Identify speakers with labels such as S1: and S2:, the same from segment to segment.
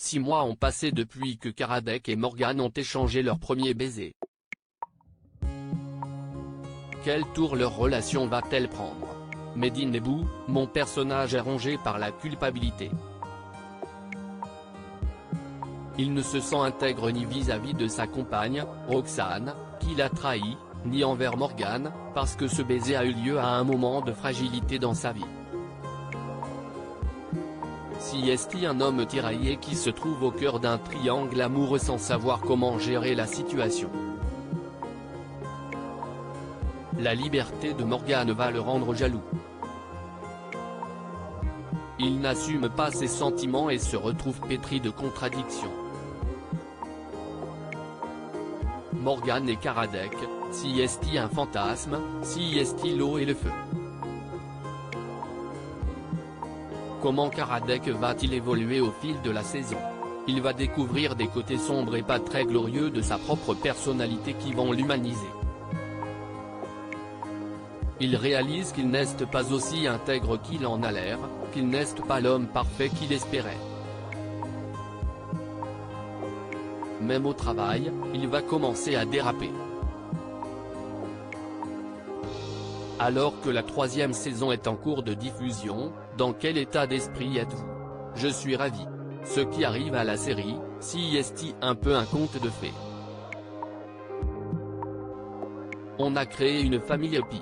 S1: 6 mois ont passé depuis que Karadec et Morgane ont échangé leur premier baiser. Quel tour leur relation va-t-elle prendre? Mehdi Nebou, mon personnage est rongé par la culpabilité. Il ne se sent intègre ni vis-à-vis de sa compagne, Roxane, qui l'a trahi, ni envers Morgane, parce que ce baiser a eu lieu à un moment de fragilité dans sa vie. CST, un homme tiraillé qui se trouve au cœur d'un triangle amoureux sans savoir comment gérer la situation. La liberté de Morgane va le rendre jaloux. Il n'assume pas ses sentiments et se retrouve pétri de contradictions. Morgane et Karadec, CST un fantasme, CST l'eau et le feu. Comment Karadec va-t-il évoluer au fil de la saison? Il va découvrir des côtés sombres et pas très glorieux de sa propre personnalité qui vont l'humaniser. Il réalise qu'il n'est pas aussi intègre qu'il en a l'air, qu'il n'est pas l'homme parfait qu'il espérait. Même au travail, il va commencer à déraper. Alors que la 3e saison est en cours de diffusion, dans quel état d'esprit êtes-vous? Je suis ravi. Ce qui arrive à la série, CST un peu un conte de fées. On a créé une famille happy.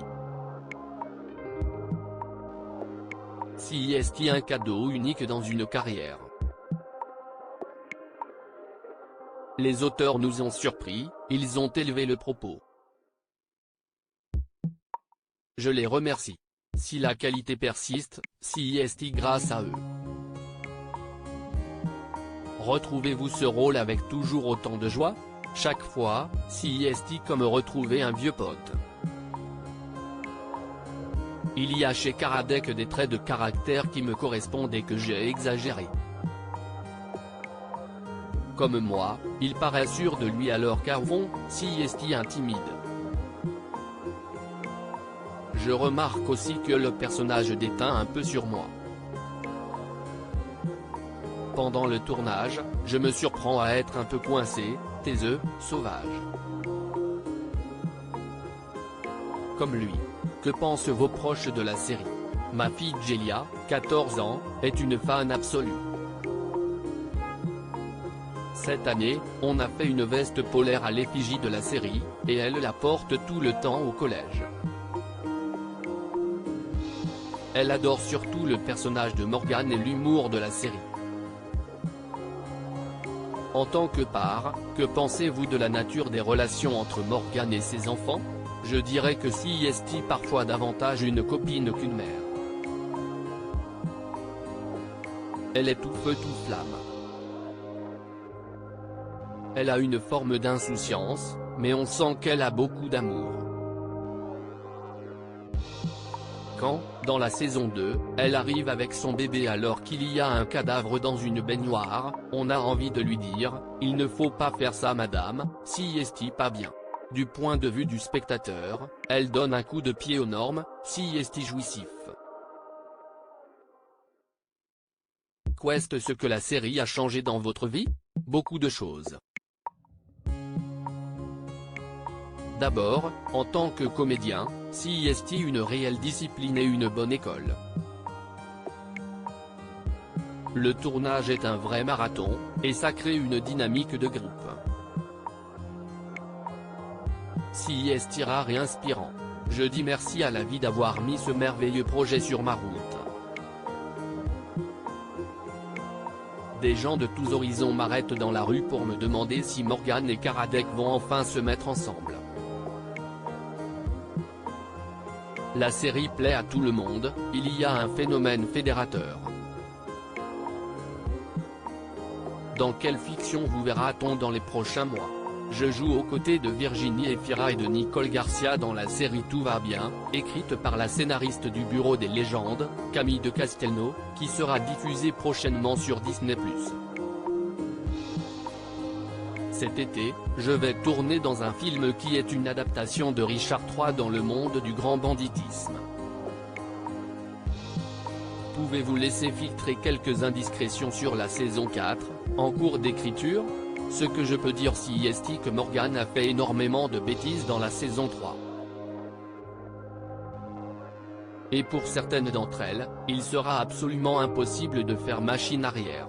S1: CST un cadeau unique dans une carrière. Les auteurs nous ont surpris, ils ont élevé le propos. Je les remercie. Si la qualité persiste, CST grâce à eux. Retrouvez-vous ce rôle avec toujours autant de joie? Chaque fois, CST comme retrouver un vieux pote. Il y a chez Karadec des traits de caractère qui me correspondent et que j'ai exagéré. Comme moi, il paraît sûr de lui alors qu'Arvon, CST intimide. Je remarque aussi que le personnage déteint un peu sur moi. Pendant le tournage, je me surprends à être un peu coincé, taiseux, sauvage. Comme lui. Que pensent vos proches de la série? Ma fille Jelia, 14 ans, est une fan absolue. Cette année, on a fait une veste polaire à l'effigie de la série, et elle la porte tout le temps au collège. Elle adore surtout le personnage de Morgane et l'humour de la série. En tant que part, que pensez-vous de la nature des relations entre Morgane et ses enfants? Je dirais que CST parfois davantage une copine qu'une mère. Elle est tout feu tout flamme. Elle a une forme d'insouciance, mais on sent qu'elle a beaucoup d'amour. Quand, dans la saison 2, elle arrive avec son bébé alors qu'il y a un cadavre dans une baignoire, on a envie de lui dire, il ne faut pas faire ça madame, CST pas bien. Du point de vue du spectateur, elle donne un coup de pied aux normes, CST jouissif. Qu'est-ce que la série a changé dans votre vie? Beaucoup de choses. D'abord, en tant que comédien, CST une réelle discipline et une bonne école. Le tournage est un vrai marathon, et ça crée une dynamique de groupe. CST rare et inspirant. Je dis merci à la vie d'avoir mis ce merveilleux projet sur ma route. Des gens de tous horizons m'arrêtent dans la rue pour me demander si Morgane et Karadec vont enfin se mettre ensemble. La série plaît à tout le monde, il y a un phénomène fédérateur. Dans quelle fiction vous verra-t-on dans les prochains mois? Je joue aux côtés de Virginie Efira et de Nicole Garcia dans la série Tout va bien, écrite par la scénariste du Bureau des légendes, Camille de Castelnau, qui sera diffusée prochainement sur Disney+. Cet été, je vais tourner dans un film qui est une adaptation de Richard III dans le monde du grand banditisme. Pouvez-vous laisser filtrer quelques indiscrétions sur la saison 4 ? En cours d'écriture. Ce que je peux dire si est que Morgan a fait énormément de bêtises dans la saison 3. Et pour certaines d'entre elles, il sera absolument impossible de faire machine arrière.